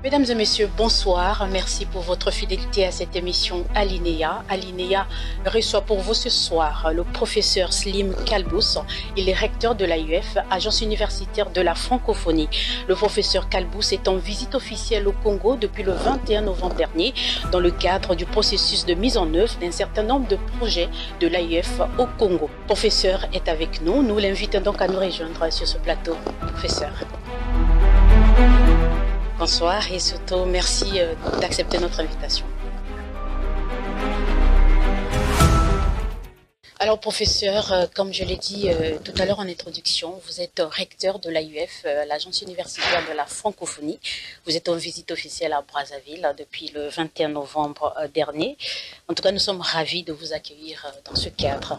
Mesdames et messieurs, bonsoir. Merci pour votre fidélité à cette émission Alinéa. Alinéa reçoit pour vous ce soir le professeur Slim Kalbous. Il est recteur de l'AUF, Agence universitaire de la francophonie. Le professeur Kalbous est en visite officielle au Congo depuis le 21 novembre dernier dans le cadre du processus de mise en œuvre d'un certain nombre de projets de l'AUF au Congo. Le professeur est avec nous. Nous l'invitons donc à nous rejoindre sur ce plateau. Professeur. Bonsoir et surtout merci d'accepter notre invitation. Alors professeur, comme je l'ai dit tout à l'heure en introduction, vous êtes recteur de l'AUF, l'Agence universitaire de la francophonie. Vous êtes en visite officielle à Brazzaville depuis le 21 novembre dernier. En tout cas, nous sommes ravis de vous accueillir dans ce cadre.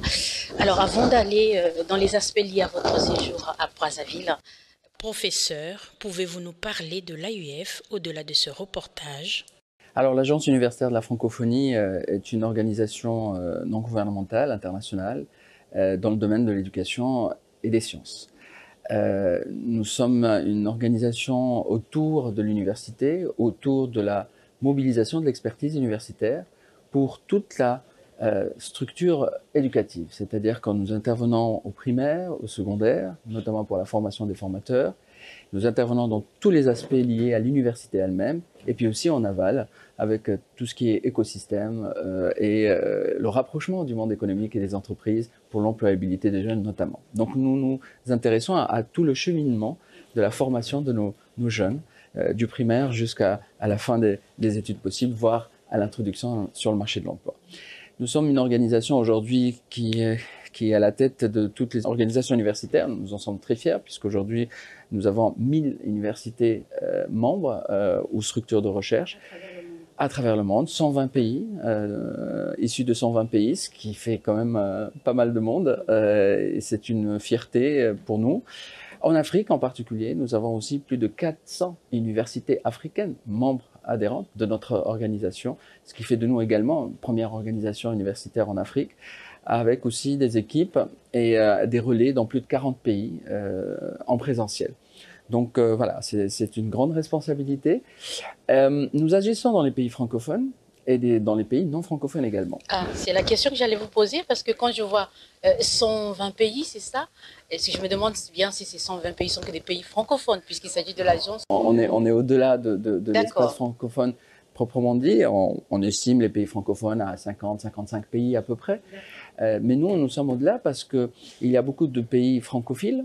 Alors avant d'aller dans les aspects liés à votre séjour à Brazzaville, professeur, pouvez-vous nous parler de l'AUF au-delà de ce reportage? Alors, l'Agence universitaire de la francophonie est une organisation non gouvernementale internationale dans le domaine de l'éducation et des sciences. Nous sommes une organisation autour de l'université, autour de la mobilisation de l'expertise universitaire pour toute la structure éducative, c'est-à-dire quand nous intervenons au primaire, au secondaire, notamment pour la formation des formateurs, nous intervenons dans tous les aspects liés à l'université elle-même, et puis aussi en aval, avec tout ce qui est écosystème et le rapprochement du monde économique et des entreprises pour l'employabilité des jeunes notamment. Donc nous nous intéressons à tout le cheminement de la formation de nos jeunes, du primaire jusqu'à la fin des études possibles, voire à l'introduction sur le marché de l'emploi. Nous sommes une organisation aujourd'hui qui est à la tête de toutes les organisations universitaires. Nous en sommes très fiers puisqu'aujourd'hui, nous avons 1000 universités membres ou structures de recherche à travers le monde, 120 pays, issus de 120 pays, ce qui fait quand même pas mal de monde. Et c'est une fierté pour nous. En Afrique en particulier, nous avons aussi plus de 400 universités africaines membres adhérentes de notre organisation, ce qui fait de nous également une première organisation universitaire en Afrique, avec aussi des équipes et des relais dans plus de 40 pays en présentiel. Donc voilà, c'est une grande responsabilité. Nous agissons dans les pays francophones et dans les pays non francophones également. Ah, c'est la question que j'allais vous poser parce que quand je vois 120 pays, c'est ça? Et si je me demande bien si ces 120 pays sont que des pays francophones, puisqu'il s'agit de l'agence. On est au-delà de l'espace francophone proprement dit. On estime les pays francophones à 50-55 pays à peu près. Mais nous sommes au-delà parce qu'il y a beaucoup de pays francophiles.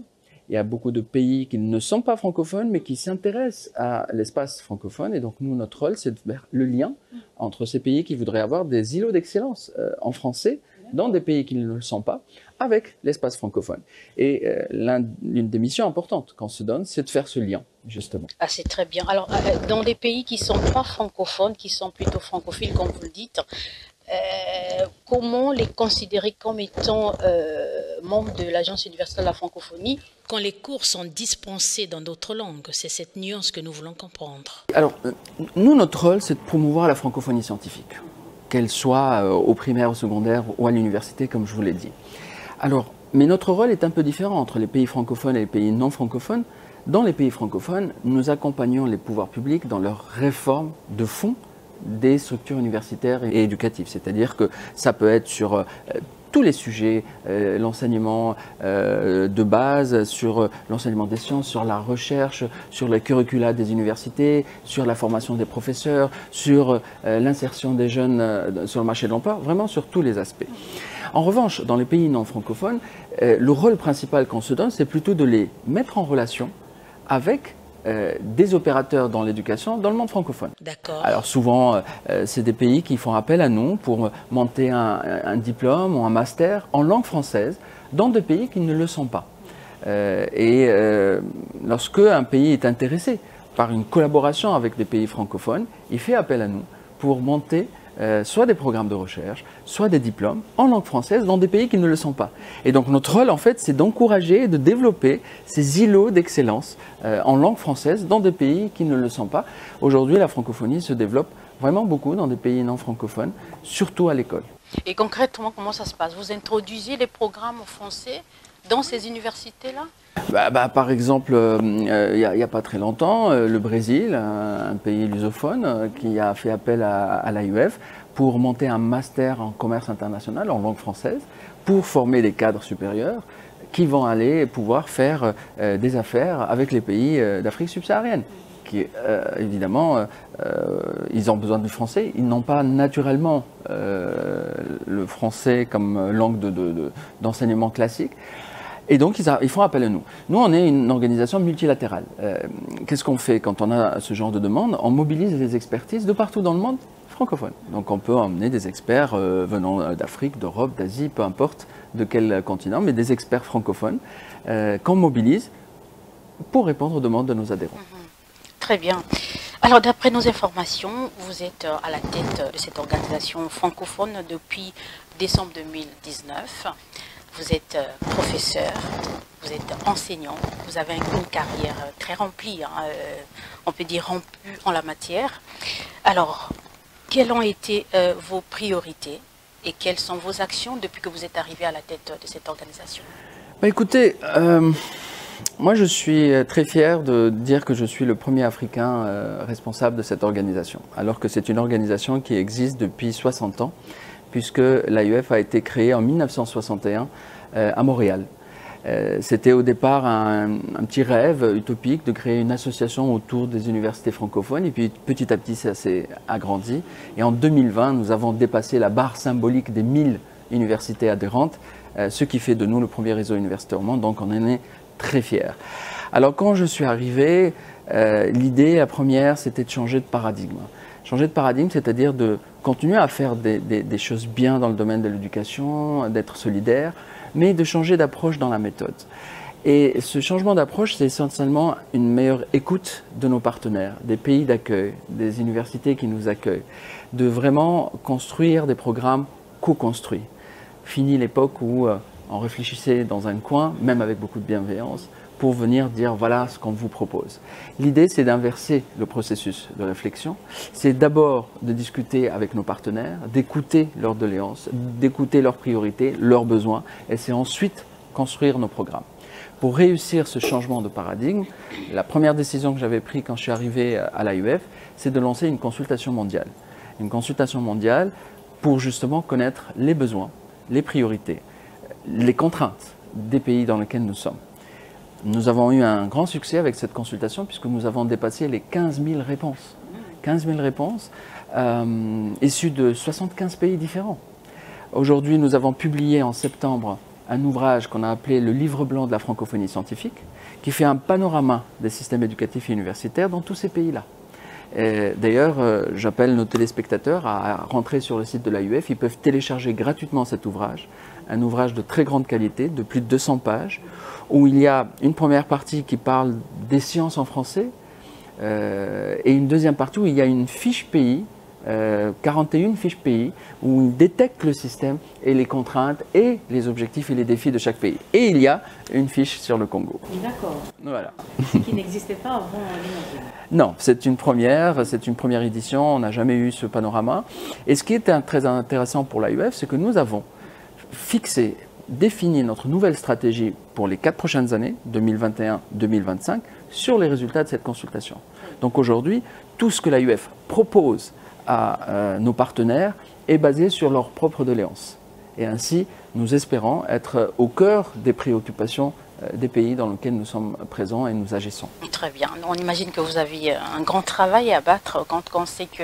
Il y a beaucoup de pays qui ne sont pas francophones, mais qui s'intéressent à l'espace francophone. Et donc, nous, notre rôle, c'est de faire le lien entre ces pays qui voudraient avoir des îlots d'excellence en français dans des pays qui ne le sont pas, avec l'espace francophone. Et l'une des missions importantes qu'on se donne, c'est de faire ce lien, justement. Ah, c'est très bien. Alors, dans des pays qui ne sont pas francophones, qui sont plutôt francophiles, comme vous le dites, comment les considérer comme étant membres de l'Agence universitaire de la francophonie quand les cours sont dispensés dans d'autres langues? C'est cette nuance que nous voulons comprendre. Alors, nous, notre rôle, c'est de promouvoir la francophonie scientifique, qu'elle soit au primaire, au secondaire ou à l'université, comme je vous l'ai dit. Alors, mais notre rôle est un peu différent entre les pays francophones et les pays non francophones. Dans les pays francophones, nous accompagnons les pouvoirs publics dans leur réforme de fond des structures universitaires et éducatives. C'est-à-dire que ça peut être sur tous les sujets, l'enseignement de base, sur l'enseignement des sciences, sur la recherche, sur les curricula des universités, sur la formation des professeurs, sur l'insertion des jeunes sur le marché de l'emploi, vraiment sur tous les aspects. En revanche, dans les pays non francophones, le rôle principal qu'on se donne, c'est plutôt de les mettre en relation avec des opérateurs dans l'éducation dans le monde francophone. D'accord. Alors souvent, c'est des pays qui font appel à nous pour monter un diplôme ou un master en langue française dans des pays qui ne le sont pas. Lorsque un pays est intéressé par une collaboration avec des pays francophones, il fait appel à nous pour monter soit des programmes de recherche, soit des diplômes en langue française dans des pays qui ne le sont pas. Et donc notre rôle, en fait, c'est d'encourager et de développer ces îlots d'excellence en langue française dans des pays qui ne le sont pas. Aujourd'hui, la francophonie se développe vraiment beaucoup dans des pays non francophones, surtout à l'école. Et concrètement, comment ça se passe? Vous introduisez les programmes français dans ces universités-là? Par exemple, il n'y a pas très longtemps, le Brésil, un pays lusophone, qui a fait appel à l'AUF pour monter un master en commerce international en langue française pour former des cadres supérieurs qui vont aller pouvoir faire des affaires avec les pays d'Afrique subsaharienne. Qui, évidemment, ils ont besoin du français. Ils n'ont pas naturellement le français comme langue d'enseignement classique. Et donc, ils font appel à nous. Nous, on est une organisation multilatérale. Qu'est-ce qu'on fait quand on a ce genre de demande? On mobilise des expertises de partout dans le monde francophone. Donc, on peut emmener des experts venant d'Afrique, d'Europe, d'Asie, peu importe de quel continent, mais des experts francophones qu'on mobilise pour répondre aux demandes de nos adhérents. Très bien. Alors, d'après nos informations, vous êtes à la tête de cette organisation francophone depuis décembre 2019. Vous êtes professeur, vous êtes enseignant, vous avez une carrière très remplie, hein, on peut dire remplie en la matière. Alors, quelles ont été vos priorités et quelles sont vos actions depuis que vous êtes arrivé à la tête de cette organisation? Écoutez, moi je suis très fier de dire que je suis le premier Africain responsable de cette organisation, alors que c'est une organisation qui existe depuis 60 ans. Puisque l'AUF a été créée en 1961 à Montréal. C'était au départ un petit rêve utopique de créer une association autour des universités francophones, et puis petit à petit ça s'est agrandi. Et en 2020, nous avons dépassé la barre symbolique des 1000 universités adhérentes, ce qui fait de nous le premier réseau universitaire au monde, donc on en est très fiers. Alors quand je suis arrivé, l'idée, la première, c'était de changer de paradigme. Changer de paradigme, c'est-à-dire de continuer à faire des choses bien dans le domaine de l'éducation, d'être solidaire, mais de changer d'approche dans la méthode. Et ce changement d'approche, c'est essentiellement une meilleure écoute de nos partenaires, des pays d'accueil, des universités qui nous accueillent, de vraiment construire des programmes co-construits. Fini l'époque où on réfléchissait dans un coin, même avec beaucoup de bienveillance, pour venir dire voilà ce qu'on vous propose. L'idée, c'est d'inverser le processus de réflexion. C'est d'abord de discuter avec nos partenaires, d'écouter leurs doléances, d'écouter leurs priorités, leurs besoins, et c'est ensuite construire nos programmes. Pour réussir ce changement de paradigme, la première décision que j'avais prise quand je suis arrivé à l'AUF, c'est de lancer une consultation mondiale. Une consultation mondiale pour justement connaître les besoins, les priorités, les contraintes des pays dans lesquels nous sommes. Nous avons eu un grand succès avec cette consultation puisque nous avons dépassé les 15 000 réponses. 15 000 réponses issues de 75 pays différents. Aujourd'hui, nous avons publié en septembre un ouvrage qu'on a appelé le Livre blanc de la francophonie scientifique, qui fait un panorama des systèmes éducatifs et universitaires dans tous ces pays-là. D'ailleurs, j'appelle nos téléspectateurs à rentrer sur le site de l'AUF. Ils peuvent télécharger gratuitement cet ouvrage, un ouvrage de très grande qualité, de plus de 200 pages, où il y a une première partie qui parle des sciences en français, et une deuxième partie où il y a une fiche pays, 41 fiches pays, où il détecte le système et les contraintes et les objectifs et les défis de chaque pays. Et il y a une fiche sur le Congo. D'accord. Voilà. Ce qui n'existait pas avant l'imagine. Non, c'est une première édition, on n'a jamais eu ce panorama. Et ce qui est très intéressant pour l'AUF, c'est que nous avons défini notre nouvelle stratégie pour les 4 prochaines années, 2021-2025, sur les résultats de cette consultation. Donc aujourd'hui, tout ce que l'AUF propose à nos partenaires est basé sur leurs propres doléances. Et ainsi, nous espérons être au cœur des préoccupations des pays dans lesquels nous sommes présents et nous agissons. Très bien. On imagine que vous avez un grand travail à battre quand on sait que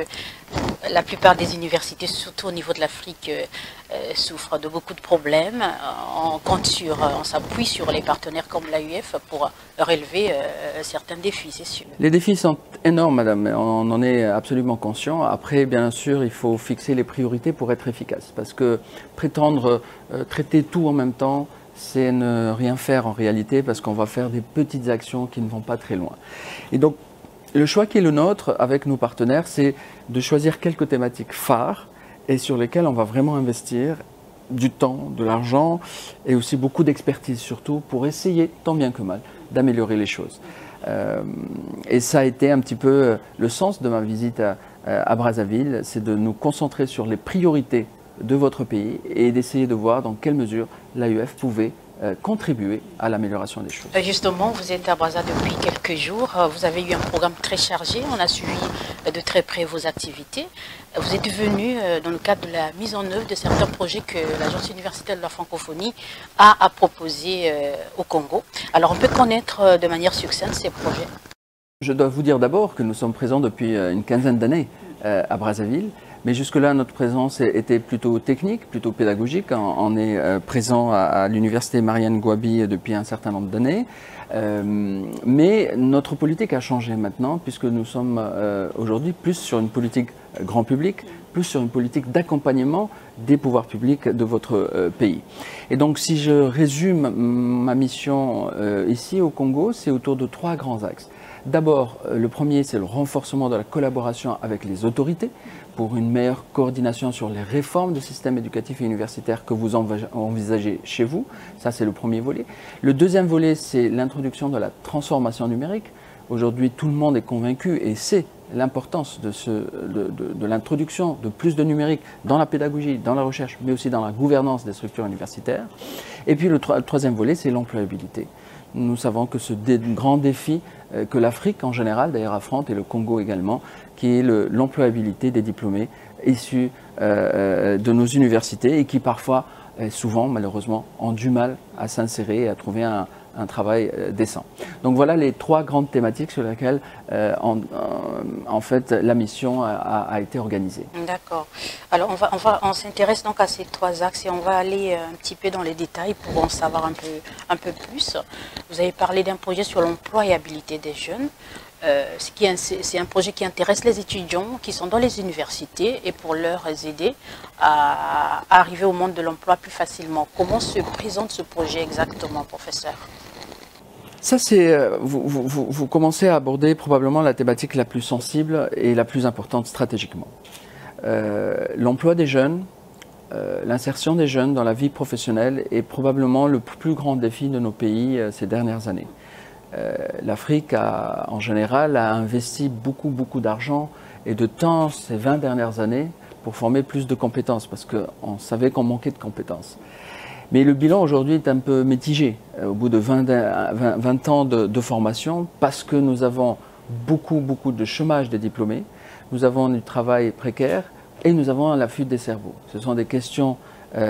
la plupart des universités, surtout au niveau de l'Afrique, souffrent de beaucoup de problèmes. On s'appuie sur les partenaires comme l'AUF pour relever certains défis, c'est sûr. Les défis sont énormes, madame. On en est absolument conscient. Après, bien sûr, il faut fixer les priorités pour être efficace. Parce que prétendre traiter tout en même temps, c'est ne rien faire en réalité, parce qu'on va faire des petites actions qui ne vont pas très loin. Et donc, le choix qui est le nôtre avec nos partenaires, c'est de choisir quelques thématiques phares et sur lesquelles on va vraiment investir du temps, de l'argent et aussi beaucoup d'expertise surtout pour essayer, tant bien que mal, d'améliorer les choses. Et ça a été un petit peu le sens de ma visite à Brazzaville, c'est de nous concentrer sur les priorités de votre pays et d'essayer de voir dans quelle mesure l'AUF pouvait contribuer à l'amélioration des choses. Justement, vous êtes à Brazza depuis quelques jours. Vous avez eu un programme très chargé. On a suivi de très près vos activités. Vous êtes venu dans le cadre de la mise en œuvre de certains projets que l'Agence universitaire de la francophonie a proposés au Congo. Alors, on peut connaître de manière succincte ces projets? Je dois vous dire d'abord que nous sommes présents depuis une quinzaine d'années à Brazzaville. Mais jusque-là, notre présence était plutôt technique, plutôt pédagogique. On est présent à l'université Marianne Gouabi depuis un certain nombre d'années. Mais notre politique a changé maintenant, puisque nous sommes aujourd'hui plus sur une politique grand public, plus sur une politique d'accompagnement des pouvoirs publics de votre pays. Et donc, si je résume ma mission ici au Congo, c'est autour de 3 grands axes. D'abord, le premier, c'est le renforcement de la collaboration avec les autorités pour une meilleure coordination sur les réformes du système éducatif et universitaire que vous envisagez chez vous. Ça, c'est le premier volet. Le deuxième volet, c'est l'introduction de la transformation numérique. Aujourd'hui, tout le monde est convaincu et sait l'importance de l'introduction de plus de numérique dans la pédagogie, dans la recherche, mais aussi dans la gouvernance des structures universitaires. Et puis le troisième volet, c'est l'employabilité. Nous savons que ce grand défi que l'Afrique en général, d'ailleurs affronte, et le Congo également, qui est l'employabilité des diplômés issus de nos universités et qui parfois, souvent malheureusement, ont du mal à s'insérer et à trouver un travail décent. Donc voilà les 3 grandes thématiques sur lesquelles en fait la mission a été organisée. D'accord. Alors on s'intéresse donc à ces 3 axes et on va aller un petit peu dans les détails pour en savoir un peu plus. Vous avez parlé d'un projet sur l'employabilité des jeunes. C'est un projet qui intéresse les étudiants qui sont dans les universités et pour leur aider à arriver au monde de l'emploi plus facilement. Comment se présente ce projet exactement, professeur? Ça, c'est vous commencez à aborder probablement la thématique la plus sensible et la plus importante stratégiquement. L'emploi des jeunes, l'insertion des jeunes dans la vie professionnelle est probablement le plus grand défi de nos pays ces dernières années. L'Afrique, en général, a investi beaucoup d'argent et de temps ces 20 dernières années pour former plus de compétences, parce qu'on savait qu'on manquait de compétences. Mais le bilan aujourd'hui est un peu mitigé, au bout de 20 ans de formation, parce que nous avons beaucoup de chômage des diplômés, nous avons du travail précaire et nous avons la fuite des cerveaux. Ce sont des questions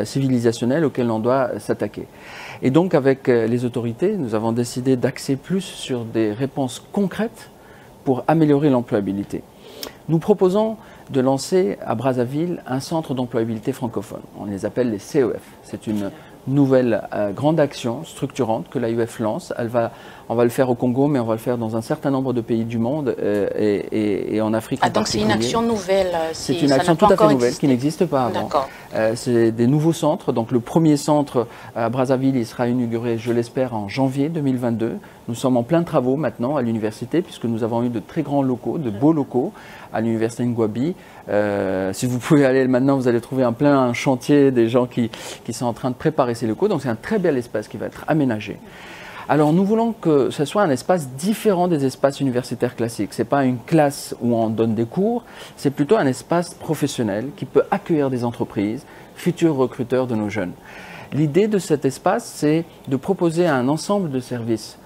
civilisationnelles auxquelles on doit s'attaquer. Et donc avec les autorités, nous avons décidé d'axer plus sur des réponses concrètes pour améliorer l'employabilité. Nous proposons de lancer à Brazzaville un centre d'employabilité francophone. On les appelle les CEF. C'est une nouvelle grande action structurante que l'AUF lance. On va le faire au Congo, mais on va le faire dans un certain nombre de pays du monde et en Afrique en particulier. Donc c'est une action nouvelle? C'est une action tout à fait nouvelle qui n'existe pas avant. C'est des nouveaux centres. Donc le premier centre à Brazzaville, il sera inauguré, je l'espère, en janvier 2022. Nous sommes en plein travaux maintenant à l'université, puisque nous avons eu de très grands locaux, de beaux locaux à l'université Ngouabi. Si vous pouvez aller maintenant, vous allez trouver en plein chantier des gens qui sont en train de préparer ces locaux. Donc c'est un très bel espace qui va être aménagé. Alors nous voulons que ce soit un espace différent des espaces universitaires classiques. Ce n'est pas une classe où on donne des cours, c'est plutôt un espace professionnel qui peut accueillir des entreprises, futurs recruteurs de nos jeunes. L'idée de cet espace, c'est de proposer un ensemble de services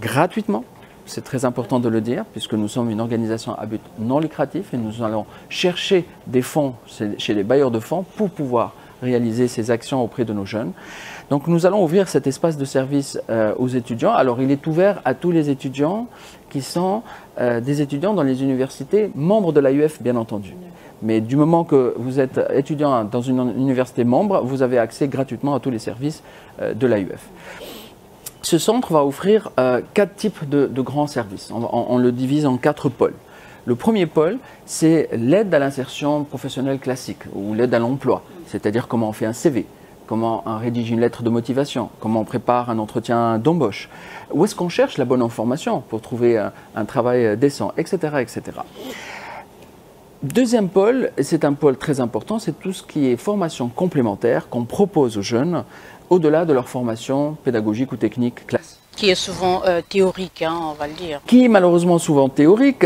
gratuitement. C'est très important de le dire, puisque nous sommes une organisation à but non lucratif et nous allons chercher des fonds chez les bailleurs de fonds pour pouvoir réaliser ces actions auprès de nos jeunes. Donc nous allons ouvrir cet espace de service aux étudiants. Alors il est ouvert à tous les étudiants qui sont des étudiants dans les universités membres de l'AUF, bien entendu. Mais du moment que vous êtes étudiant dans une université membre, vous avez accès gratuitement à tous les services de l'AUF. Ce centre va offrir 4 types de grands services. On le divise en 4 pôles. Le premier pôle, c'est l'aide à l'insertion professionnelle classique ou l'aide à l'emploi, c'est-à-dire comment on fait un CV, comment on rédige une lettre de motivation, comment on prépare un entretien d'embauche, où est-ce qu'on cherche la bonne information pour trouver un travail décent, etc., etc. Deuxième pôle, c'est un pôle très important, c'est tout ce qui est formation complémentaire qu'on propose aux jeunes au-delà de leur formation pédagogique ou technique classique. qui est souvent théorique, hein, on va le dire. Qui est malheureusement souvent théorique,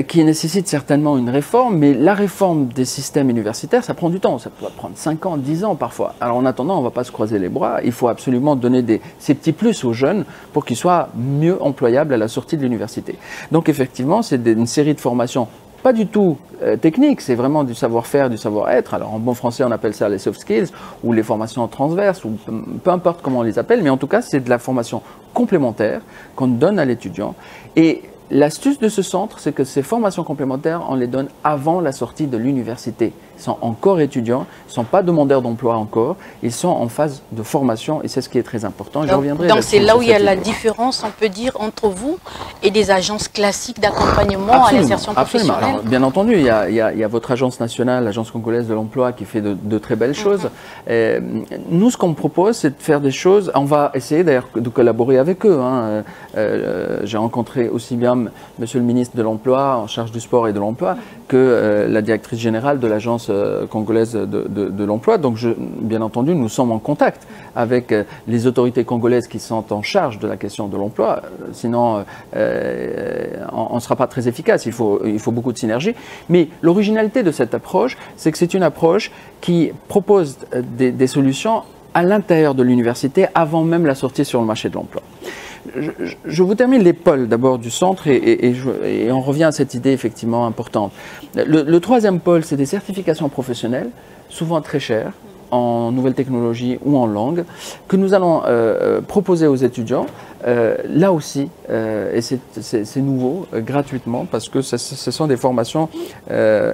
qui nécessite certainement une réforme, mais la réforme des systèmes universitaires, ça prend du temps, ça peut prendre 5 ans, 10 ans parfois. Alors en attendant, on ne va pas se croiser les bras, il faut absolument donner ces petits plus aux jeunes pour qu'ils soient mieux employables à la sortie de l'université. Donc effectivement, c'est une série de formations pas du tout technique, c'est vraiment du savoir-faire, du savoir-être. Alors en bon français, on appelle ça les soft skills ou les formations transverses, ou peu importe comment on les appelle, mais en tout cas, c'est de la formation complémentaire qu'on donne à l'étudiant. Et l'astuce de ce centre, c'est que ces formations complémentaires, on les donne avant la sortie de l'université. Ils sont encore étudiants, ils ne sont pas demandeurs d'emploi encore, ils sont en phase de formation et c'est ce qui est très important. Donc c'est là où il y a la différence, on peut dire, entre vous et des agences classiques d'accompagnement à l'insertion professionnelle. Absolument. Alors, bien entendu, il y a votre agence nationale, l'Agence congolaise de l'emploi, qui fait de très belles choses. Nous, ce qu'on propose, c'est de faire des choses, on va essayer d'ailleurs de collaborer avec eux. Hein. J'ai rencontré aussi bien Monsieur le ministre de l'Emploi, en charge du sport et de l'emploi, que la directrice générale de l'Agence congolaise de l'emploi. Donc, bien entendu, nous sommes en contact avec les autorités congolaises qui sont en charge de la question de l'emploi. Sinon, on ne sera pas très efficace. Il faut beaucoup de synergie. Mais l'originalité de cette approche, c'est que c'est une approche qui propose des solutions à l'intérieur de l'université avant même la sortie sur le marché de l'emploi. Je vous termine les pôles d'abord du centre et on revient à cette idée effectivement importante. Le troisième pôle, c'est des certifications professionnelles, souvent très chères, en nouvelles technologies ou en langue, que nous allons proposer aux étudiants, là aussi, et c'est nouveau, gratuitement, parce que ce sont des formations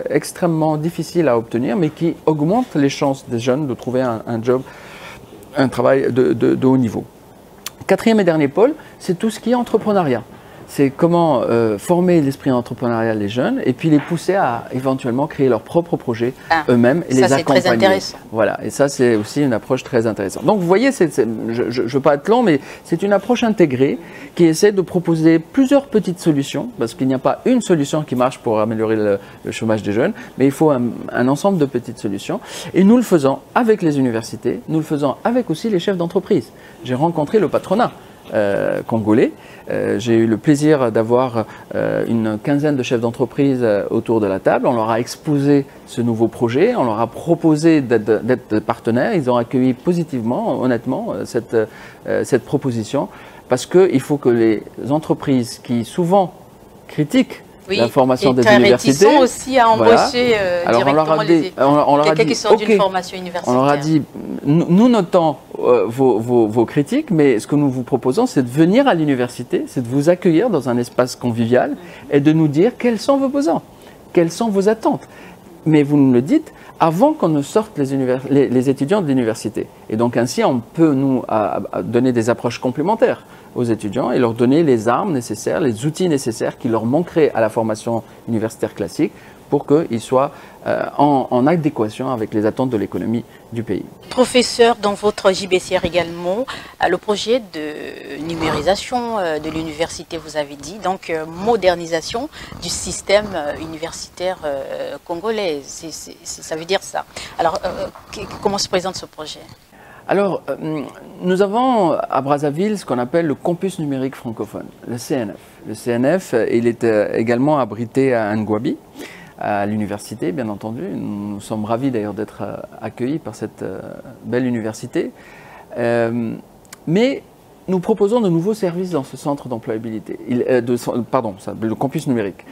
extrêmement difficiles à obtenir, mais qui augmentent les chances des jeunes de trouver un job, un travail de haut niveau. Quatrième et dernier pôle, c'est tout ce qui est entrepreneuriat. C'est comment former l'esprit entrepreneurial des jeunes et puis les pousser à éventuellement créer leurs propres projets eux-mêmes et les accompagner. Ça, c'est très intéressant. Voilà, et ça, c'est aussi une approche très intéressante. Donc, vous voyez, je ne veux pas être long, mais c'est une approche intégrée qui essaie de proposer plusieurs petites solutions, parce qu'il n'y a pas une solution qui marche pour améliorer le chômage des jeunes, mais il faut un ensemble de petites solutions. Et nous le faisons avec les universités, nous le faisons avec aussi les chefs d'entreprise. J'ai rencontré le patronat congolais. J'ai eu le plaisir d'avoir une quinzaine de chefs d'entreprise autour de la table. On leur a exposé ce nouveau projet, on leur a proposé d'être partenaires. Ils ont accueilli positivement, honnêtement, cette proposition, parce qu'il faut que les entreprises qui souvent critiquent la formation des universités. Ils sont aussi à embaucher directement quelqu'un qui sort d'une formation universitaire. On leur a dit, nous notons vos critiques, mais ce que nous vous proposons, c'est de venir à l'université, c'est de vous accueillir dans un espace convivial et de nous dire quels sont vos besoins, quelles sont vos attentes. Mais vous nous le dites avant qu'on ne sorte les étudiants de l'université. Et donc ainsi, on peut nous donner des approches complémentaires aux étudiants et leur donner les armes nécessaires, les outils nécessaires qui leur manqueraient à la formation universitaire classique pour qu'ils soient en adéquation avec les attentes de l'économie du pays. Professeur, dans votre JBCR également, le projet de numérisation de l'université, vous avez dit, donc modernisation du système universitaire congolais, ça veut dire ça. Alors, comment se présente ce projet ? Alors, nous avons à Brazzaville ce qu'on appelle le campus numérique francophone, le CNF. Le CNF, il est également abrité à Ngouabi, à l'université, bien entendu. Nous sommes ravis d'ailleurs d'être accueillis par cette belle université. Mais nous proposons de nouveaux services dans ce centre d'employabilité, le campus numérique.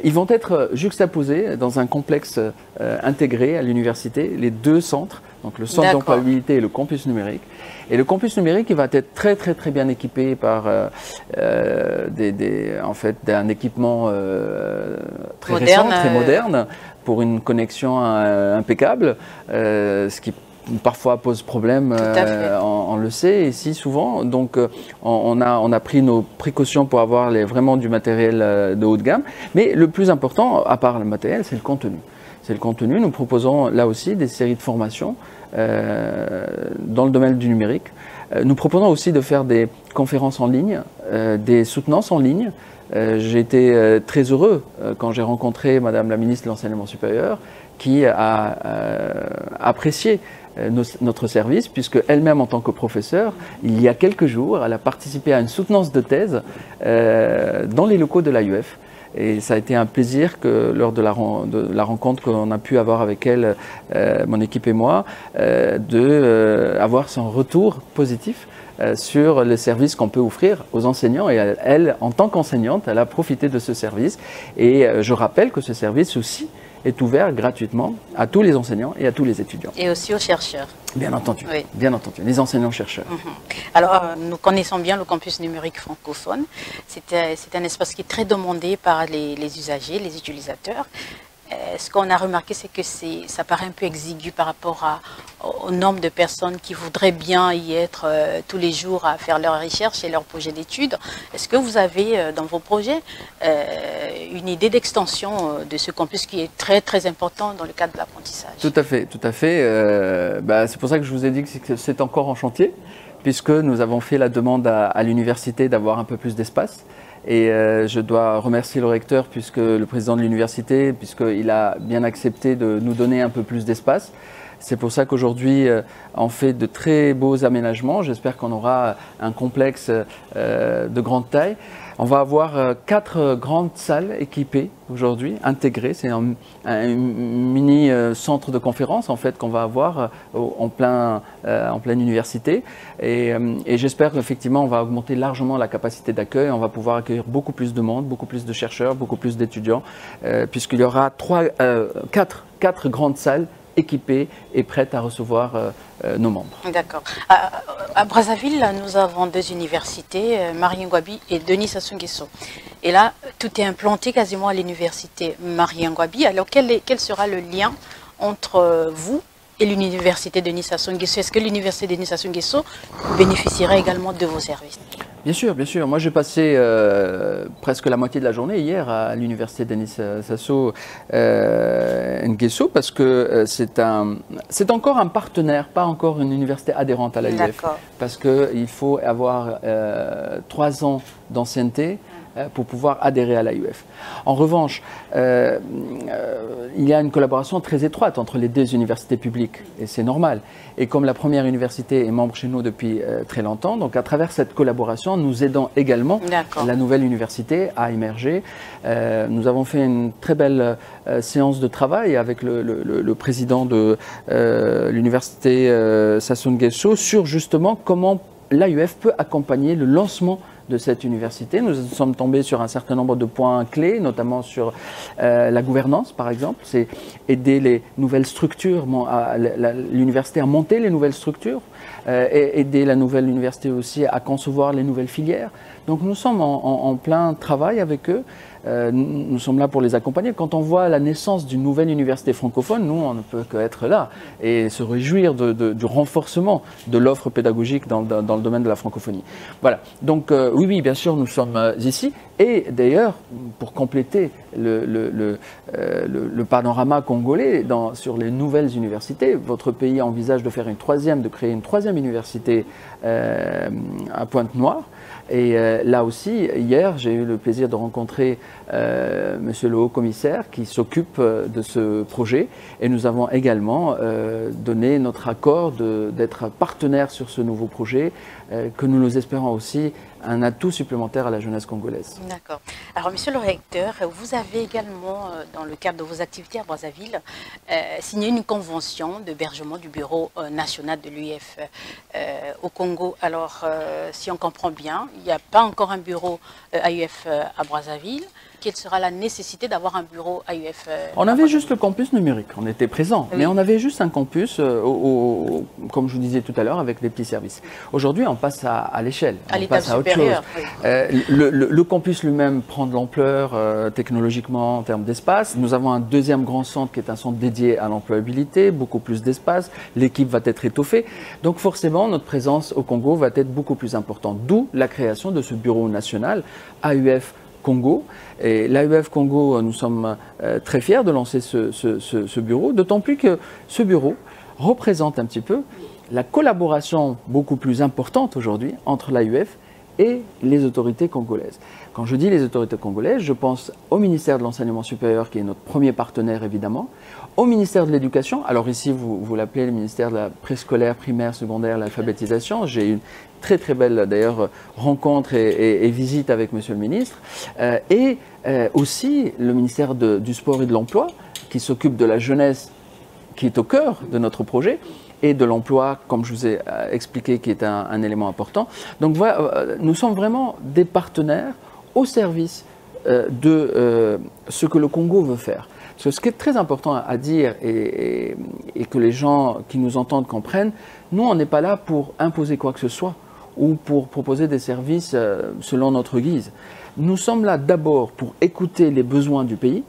Ils vont être juxtaposés dans un complexe intégré à l'université, les deux centres, donc le centre d'employabilité et le campus numérique. Et le campus numérique, il va être très bien équipé par un équipement très récent, très moderne, pour une connexion impeccable, ce qui parfois pose problème, on le sait ici souvent. Donc on a pris nos précautions pour avoir vraiment du matériel de haut de gamme. Mais le plus important, à part le matériel, c'est le contenu. C'est le contenu. Nous proposons là aussi des séries de formations dans le domaine du numérique. Nous proposons aussi de faire des conférences en ligne, des soutenances en ligne. J'ai été très heureux quand j'ai rencontré Madame la ministre de l'Enseignement supérieur qui a apprécié notre service, puisque elle-même, en tant que professeure, il y a quelques jours, elle a participé à une soutenance de thèse dans les locaux de l'AUF. Et ça a été un plaisir que lors de la rencontre qu'on a pu avoir avec elle, mon équipe et moi, d'avoir son retour positif sur le service qu'on peut offrir aux enseignants. Et elle, en tant qu'enseignante, elle a profité de ce service. Et je rappelle que ce service aussi est ouvert gratuitement à tous les enseignants et à tous les étudiants. Et aussi aux chercheurs. Bien entendu, oui. Bien entendu, les enseignants-chercheurs. Alors, nous connaissons bien le campus numérique francophone. C'est un espace qui est très demandé par les usagers, les utilisateurs. Ce qu'on a remarqué, c'est que ça paraît un peu exigu par rapport au nombre de personnes qui voudraient bien y être tous les jours à faire leurs recherches et leurs projets d'études. Est-ce que vous avez dans vos projets une idée d'extension de ce campus qui est très très important dans le cadre de l'apprentissage? Tout à fait, tout à fait. C'est pour ça que je vous ai dit que c'est encore en chantier, puisque nous avons fait la demande à l'université d'avoir un peu plus d'espace. Et je dois remercier le recteur, puisque le président de l'université, puisqu'il a bien accepté de nous donner un peu plus d'espace. C'est pour ça qu'aujourd'hui, on fait de très beaux aménagements. J'espère qu'on aura un complexe de grande taille. On va avoir 4 grandes salles équipées aujourd'hui, intégrées. C'est un mini centre de conférence en fait qu'on va avoir en pleine université. Et j'espère qu'effectivement on va augmenter largement la capacité d'accueil. On va pouvoir accueillir beaucoup plus de monde, beaucoup plus de chercheurs, beaucoup plus d'étudiants, puisqu'il y aura 4 grandes salles équipées et prêtes à recevoir nos membres. D'accord. À Brazzaville, là, nous avons 2 universités, Marien Ngouabi et Denis Sassou Nguesso. Et là, tout est implanté quasiment à l'université Marien Ngouabi. Alors, quel sera le lien entre vous et l'université Denis Sassou Nguesso? Est-ce que l'université Denis Sassou Nguesso bénéficiera également de vos services? Bien sûr, bien sûr. Moi, j'ai passé presque la moitié de la journée hier à l'université Denis Sassou Nguesso parce que c'est encore un partenaire, pas encore une université adhérente à l'AUF. Parce qu'il faut avoir 3 ans d'ancienneté pour pouvoir adhérer à l'AUF. En revanche, il y a une collaboration très étroite entre les 2 universités publiques, et c'est normal. Et comme la première université est membre chez nous depuis très longtemps, donc à travers cette collaboration, nous aidons également la nouvelle université à émerger. Nous avons fait une très belle séance de travail avec le président de l'université Sassou Nguesso sur justement comment l'AUF peut accompagner le lancement de cette université. Nous sommes tombés sur un certain nombre de points clés, notamment sur la gouvernance, par exemple. C'est aider les nouvelles structures, l'université à monter les nouvelles structures, et aider la nouvelle université aussi à concevoir les nouvelles filières. Donc nous sommes en plein travail avec eux. Nous sommes là pour les accompagner. Quand on voit la naissance d'une nouvelle université francophone, nous, on ne peut qu'être là et se réjouir du renforcement de l'offre pédagogique dans le domaine de la francophonie. Voilà. Donc oui, bien sûr, nous sommes ici. Et d'ailleurs, pour compléter le panorama congolais sur les nouvelles universités, votre pays envisage de créer une troisième université à Pointe-Noire. Et là aussi, hier, j'ai eu le plaisir de rencontrer Monsieur le Haut-Commissaire qui s'occupe de ce projet. Et nous avons également donné notre accord d'être partenaire sur ce nouveau projet, que nous espérons aussi un atout supplémentaire à la jeunesse congolaise. D'accord. Alors, Monsieur le Recteur, vous avez également, dans le cadre de vos activités à Brazzaville, signé une convention d'hébergement du bureau national de l'UF au Congo. Alors, si on comprend bien, il n'y a pas encore un bureau AUF à Brazzaville. Quelle sera la nécessité d'avoir un bureau AUF? On avait juste le campus numérique, on était présent, mais on avait juste un campus, comme je vous disais tout à l'heure, avec des petits services. Aujourd'hui, on passe à l'échelle, on passe à autre chose. Le campus lui-même prend de l'ampleur technologiquement en termes d'espace. Nous avons un deuxième grand centre qui est un centre dédié à l'employabilité, beaucoup plus d'espace. L'équipe va être étoffée. Donc forcément, notre présence au Congo va être beaucoup plus importante. D'où la création de ce bureau national AUF Congo. Et l'AUF Congo, nous sommes très fiers de lancer ce bureau, d'autant plus que ce bureau représente un petit peu la collaboration beaucoup plus importante aujourd'hui entre l'AUF et les autorités congolaises. Quand je dis les autorités congolaises, je pense au ministère de l'Enseignement supérieur, qui est notre premier partenaire évidemment, au ministère de l'Éducation, alors ici vous l'appelez le ministère de la préscolaire, primaire, secondaire, l'alphabétisation. J'ai eu une très très belle d'ailleurs rencontre et visite avec monsieur le ministre, et aussi le ministère du Sport et de l'Emploi, qui s'occupe de la jeunesse, qui est au cœur de notre projet, et de l'emploi, comme je vous ai expliqué, qui est un élément important. Donc voilà, nous sommes vraiment des partenaires au service de ce que le Congo veut faire. Parce que ce qui est très important à dire et que les gens qui nous entendent comprennent, nous on n'est pas là pour imposer quoi que ce soit ou pour proposer des services selon notre guise. Nous sommes là d'abord pour écouter les besoins du pays,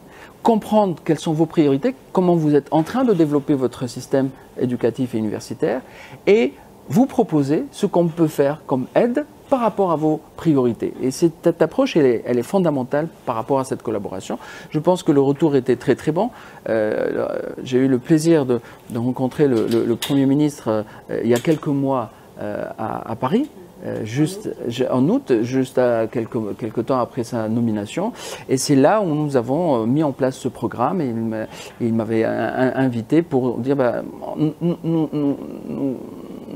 comprendre quelles sont vos priorités, comment vous êtes en train de développer votre système éducatif et universitaire, et vous proposer ce qu'on peut faire comme aide par rapport à vos priorités. Et cette approche, elle est fondamentale par rapport à cette collaboration. Je pense que le retour était très très bon. J'ai eu le plaisir de rencontrer le Premier ministre il y a quelques mois à Paris. En août, juste à quelques temps après sa nomination. Et c'est là où nous avons mis en place ce programme, et il m'avait invité pour dire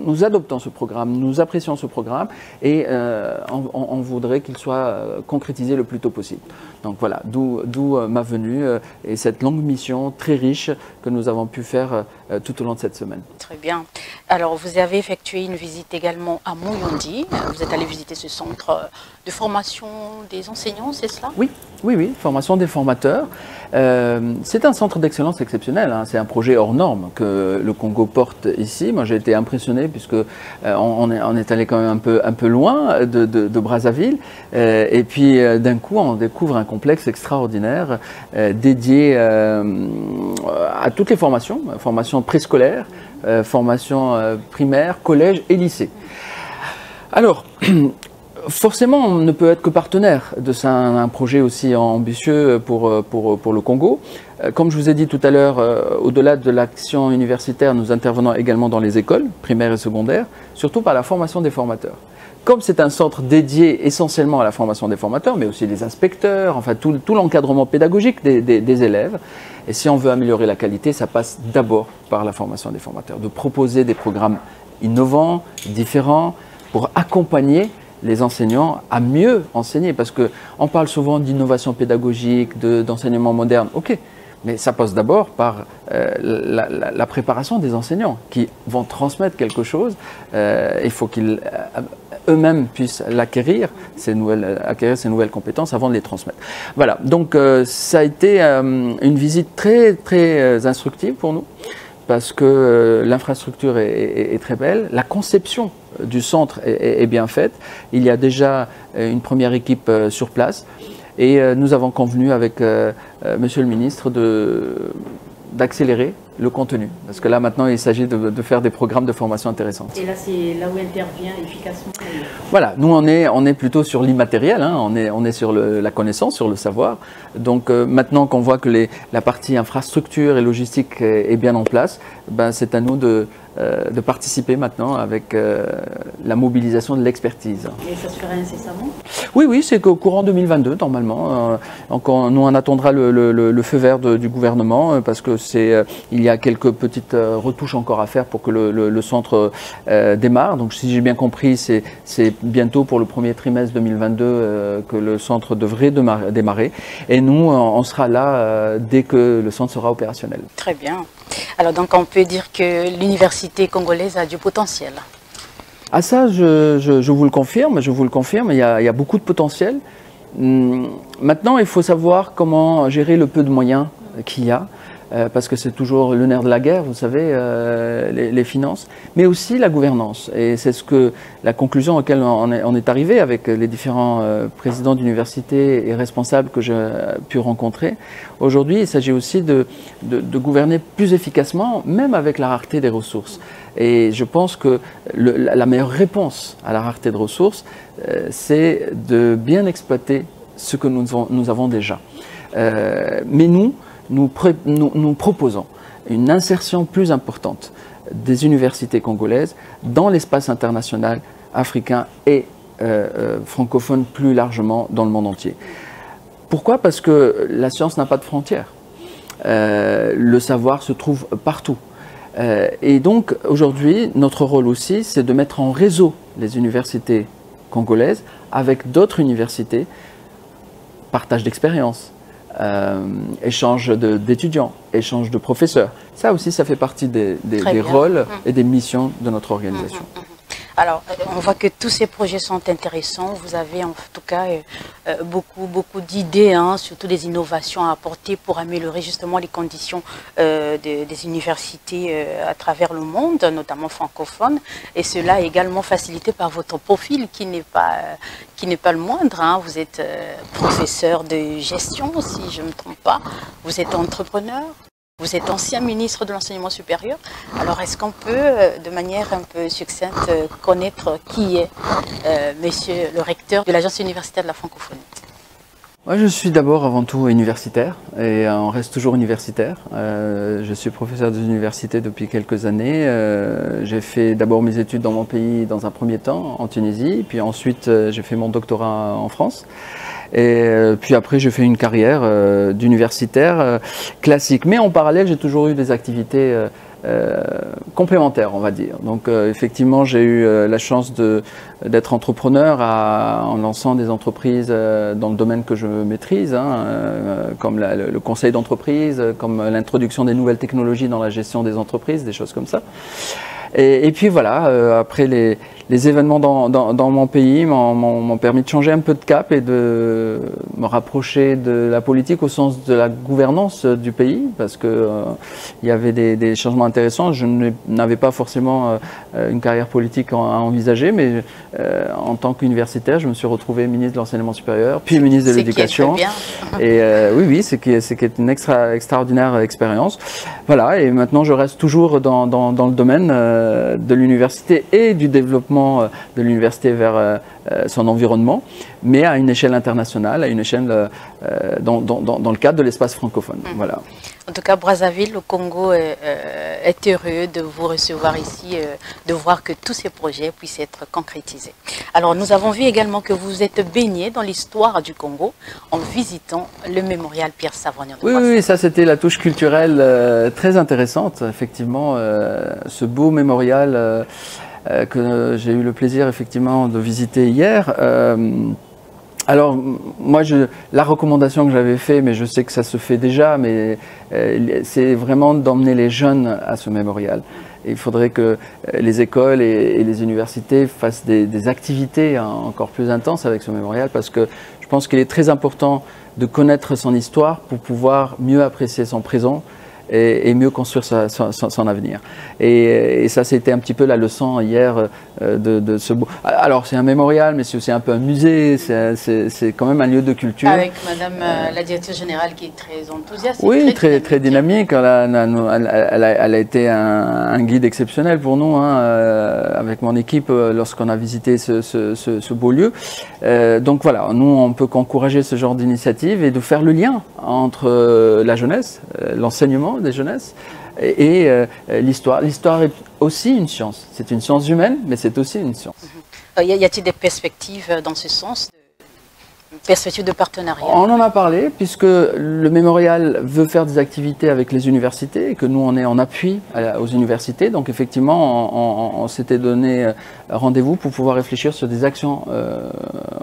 nous adoptons ce programme, nous apprécions ce programme, et on voudrait qu'il soit concrétisé le plus tôt possible. Donc voilà, d'où ma venue et cette longue mission très riche que nous avons pu faire tout au long de cette semaine. Très bien. Alors, vous avez effectué une visite également à Moyondi. Vous êtes allé visiter ce centre de formation des enseignants, c'est cela? Oui, formation des formateurs. C'est un centre d'excellence exceptionnel, hein. C'est un projet hors norme que le Congo porte ici. Moi, j'ai été impressionné puisque on est allé quand même un peu loin de Brazzaville. Et puis, d'un coup, on découvre un complexe extraordinaire dédié à toutes les formations, formation préscolaire, formation primaire, collège et lycée. Alors, forcément, on ne peut être que partenaire de un projet aussi ambitieux pour le Congo. Comme je vous ai dit tout à l'heure, au-delà de l'action universitaire, nous intervenons également dans les écoles primaires et secondaires, surtout par la formation des formateurs. Comme c'est un centre dédié essentiellement à la formation des formateurs, mais aussi des inspecteurs, enfin tout l'encadrement pédagogique des élèves, et si on veut améliorer la qualité, ça passe d'abord par la formation des formateurs, de proposer des programmes innovants, différents, pour accompagner les enseignants à mieux enseigner, parce qu'on parle souvent d'innovation pédagogique, d'enseignement moderne, ok, mais ça passe d'abord par la préparation des enseignants qui vont transmettre quelque chose. Il faut qu'ils eux-mêmes puissent acquérir ces nouvelles compétences avant de les transmettre. Voilà, donc ça a été une visite très très instructive pour nous, parce que l'infrastructure est très belle, la conception du centre est bien faite. Il y a déjà une première équipe sur place, et nous avons convenu avec monsieur le ministre d'accélérer le contenu, parce que là maintenant il s'agit de faire des programmes de formation intéressants. Et là c'est là où intervient efficacement. Voilà, nous on est plutôt sur l'immatériel, hein, on est sur la connaissance, sur le savoir. Donc maintenant qu'on voit que la partie infrastructure et logistique est bien en place, ben, c'est à nous de participer maintenant avec la mobilisation de l'expertise. Et ça se fera incessamment? Oui, c'est qu'au courant 2022 normalement. Nous on attendra le feu vert du gouvernement, parce que il y a quelques petites retouches encore à faire pour que le centre démarre. Donc si j'ai bien compris, c'est bientôt pour le premier trimestre 2022 que le centre devrait démarrer. Et nous, on sera là dès que le centre sera opérationnel. Très bien. Alors donc on peut dire que l'université congolaise a du potentiel. Ah ça, je vous le confirme, il y a beaucoup de potentiel. Maintenant, il faut savoir comment gérer le peu de moyens qu'il y a. Parce que c'est toujours le nerf de la guerre, vous savez, les finances, mais aussi la gouvernance. Et c'est la conclusion à laquelle on est arrivé avec les différents présidents d'université et responsables que j'ai pu rencontrer. Aujourd'hui, il s'agit aussi de gouverner plus efficacement, même avec la rareté des ressources. Et je pense que la meilleure réponse à la rareté de ressources, c'est de bien exploiter ce que nous avons déjà. Mais nous proposons une insertion plus importante des universités congolaises dans l'espace international africain et francophones plus largement dans le monde entier. Pourquoi? Parce que la science n'a pas de frontières. Le savoir se trouve partout. Et donc aujourd'hui, notre rôle aussi, c'est de mettre en réseau les universités congolaises avec d'autres universités, partage d'expériences, échange d'étudiants, échange de professeurs. Ça aussi, ça fait partie des rôles et des missions de notre organisation. Alors, on voit que tous ces projets sont intéressants. Vous avez en tout cas beaucoup d'idées, surtout des innovations à apporter pour améliorer justement les conditions des universités à travers le monde, notamment francophones. Et cela est également facilité par votre profil qui n'est pas le moindre. Vous êtes professeur de gestion, si je ne me trompe pas. Vous êtes entrepreneur. Vous êtes ancien ministre de l'Enseignement supérieur. Alors, est-ce qu'on peut, de manière un peu succincte, connaître qui est monsieur le recteur de l'Agence universitaire de la francophonie? Moi, je suis d'abord avant tout universitaire et on reste toujours universitaire. Je suis professeur des universités depuis quelques années. J'ai fait d'abord mes études dans mon pays dans un premier temps, en Tunisie, puis ensuite j'ai fait mon doctorat en France. Et puis après, j'ai fait une carrière d'universitaire classique. Mais en parallèle, j'ai toujours eu des activités complémentaires, on va dire. Donc effectivement, j'ai eu la chance d'être entrepreneur en lançant des entreprises dans le domaine que je maîtrise, comme le conseil d'entreprise, comme l'introduction des nouvelles technologies dans la gestion des entreprises, des choses comme ça. Et puis voilà, après les événements dans mon pays m'ont permis de changer un peu de cap et de me rapprocher de la politique au sens de la gouvernance du pays, parce que il y avait des changements intéressants. Je n'avais pas forcément une carrière politique à envisager, mais en tant qu'universitaire, je me suis retrouvé ministre de l'Enseignement supérieur, puis ministre de l'Éducation. Et oui, c'est une extraordinaire expérience. Voilà, et maintenant je reste toujours dans le domaine de l'université et du développement de l'université vers son environnement, mais à une échelle internationale, à une échelle dans le cadre de l'espace francophone. Voilà. En tout cas, Brazzaville, le Congo est heureux de vous recevoir ici, de voir que tous ces projets puissent être concrétisés. Alors, nous avons vu également que vous êtes baigné dans l'histoire du Congo en visitant le mémorial Pierre Savonian de Brazzaville. Oui, ça c'était la touche culturelle très intéressante, effectivement, ce beau mémorial que j'ai eu le plaisir effectivement de visiter hier. Alors, moi, la recommandation que j'avais faite, mais je sais que ça se fait déjà, mais c'est vraiment d'emmener les jeunes à ce mémorial. Et il faudrait que les écoles et les universités fassent des activités encore plus intenses avec ce mémorial, parce que je pense qu'il est très important de connaître son histoire pour pouvoir mieux apprécier son présent et mieux construire son avenir. Et ça, c'était un petit peu la leçon hier de ce beau... Alors, c'est un mémorial, mais c'est aussi un peu un musée, c'est quand même un lieu de culture. Avec Madame la directrice générale qui est très enthousiaste. Oui, très dynamique. Elle a été un guide exceptionnel pour nous, avec mon équipe, lorsqu'on a visité ce beau lieu. Donc voilà, nous, on peut qu'encourager ce genre d'initiative et de faire le lien entre la jeunesse, l'enseignement des jeunesses et l'histoire. L'histoire est aussi une science. C'est une science humaine, mais c'est aussi une science. Y a-t-il des perspectives dans ce sens, perspectives de partenariat? On en a parlé, puisque le mémorial veut faire des activités avec les universités et que nous, on est en appui aux universités. Donc effectivement, on s'était donné rendez-vous pour pouvoir réfléchir sur des actions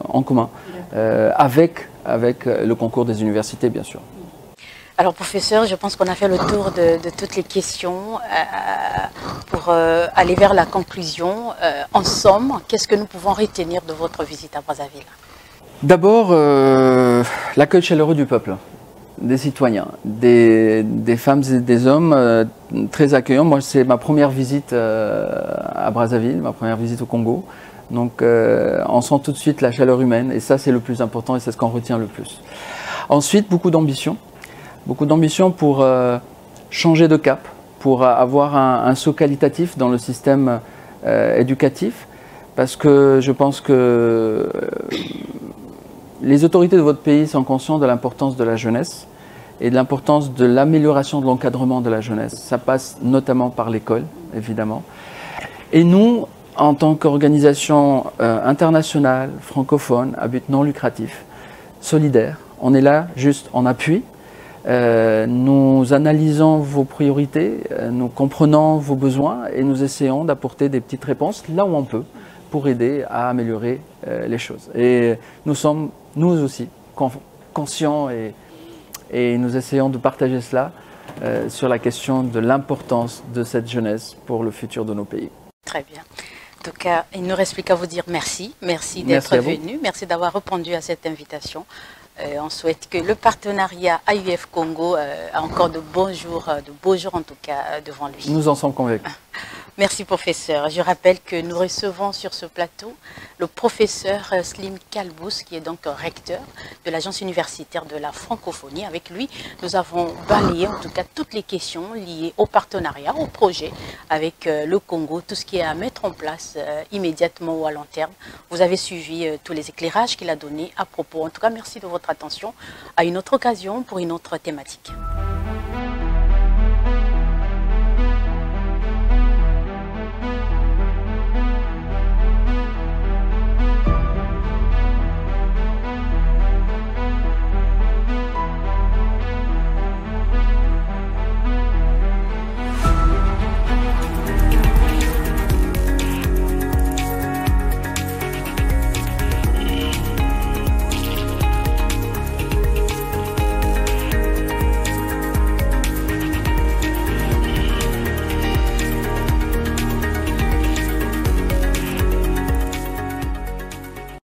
en commun, avec le concours des universités, bien sûr. Alors, professeur, je pense qu'on a fait le tour de toutes les questions pour aller vers la conclusion. En somme, qu'est-ce que nous pouvons retenir de votre visite à Brazzaville? D'abord, l'accueil chaleureux du peuple, des citoyens, des femmes et des hommes très accueillants. Moi, c'est ma première visite à Brazzaville, ma première visite au Congo. Donc, on sent tout de suite la chaleur humaine et ça, c'est le plus important et c'est ce qu'on retient le plus. Ensuite, beaucoup d'ambition. Beaucoup d'ambition pour changer de cap, pour avoir un saut qualitatif dans le système éducatif, parce que je pense que les autorités de votre pays sont conscientes de l'importance de la jeunesse et de l'importance de l'amélioration de l'encadrement de la jeunesse. Ça passe notamment par l'école, évidemment. Et nous, En tant qu'organisation internationale, francophone, à but non lucratif, solidaire, on est là juste en appui. Nous analysons vos priorités, nous comprenons vos besoins et nous essayons d'apporter des petites réponses là où on peut pour aider à améliorer les choses. Et nous sommes, nous aussi, conscients et nous essayons de partager cela sur la question de l'importance de cette jeunesse pour le futur de nos pays. Très bien. En tout cas, il ne nous reste plus qu'à vous dire merci. Merci d'être venu. Merci d'avoir répondu à cette invitation. On souhaite que le partenariat AUF Congo a encore de beaux jours en tout cas devant lui. Nous en sommes convaincus. Merci professeur. Je rappelle que nous recevons sur ce plateau le professeur Slim Kalbous, qui est donc recteur de l'Agence universitaire de la francophonie. Avec lui, nous avons balayé en tout cas toutes les questions liées au partenariat, au projet avec le Congo, tout ce qui est à mettre en place immédiatement ou à long terme. Vous avez suivi tous les éclairages qu'il a donnés à propos. En tout cas, merci de votre attention. À une autre occasion pour une autre thématique.